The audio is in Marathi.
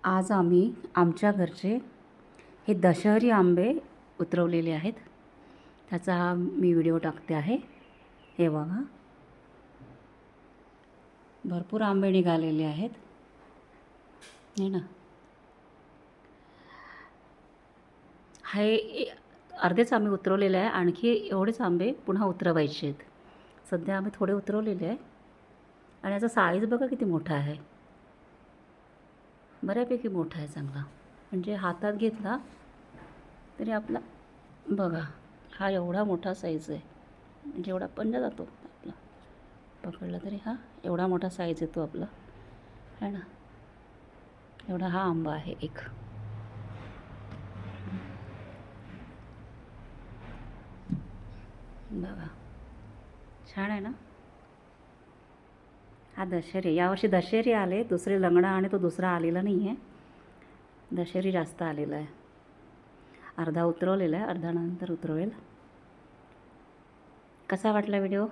आज आम्ही आमच्या घरचे हे दशहरी आंबे उतरवलेले आहेत, त्याचा हा मी व्हिडिओ टाकते आहे। हे बघा, भरपूर आंबे निघालेले आहेत है ना। हे अर्धेच आंबे उतरवलेले आहे, आणखी एवढेच आंबे पुन्हा उतरवायचे आहेत। सध्या आम्ही थोडे उतरवलेले आहे आणि याचा साईज बघा किती मोठा आहे, बऱ्यापैकी मोठा आहे चांगला। म्हणजे हातात घेतला तरी आपला बघा हा एवढा मोठा साईज आहे, म्हणजे एवढा पंजा जातो आपला पकडला तरी हा एवढा मोठा साईज येतो आपला है ना। एवढा हा आंबा आहे एक। बघा छान आहे ना। हा दशहरी, यावर्षी दशहरी आले, दुसरे लंगडा आणि तो दुसरा आलेला नाही आहे, दशहरी जास्त आलेला आहे। अर्धा उतरवलेला आहे, अर्धा नंतर उतरवेल। कसा वाटला व्हिडिओ?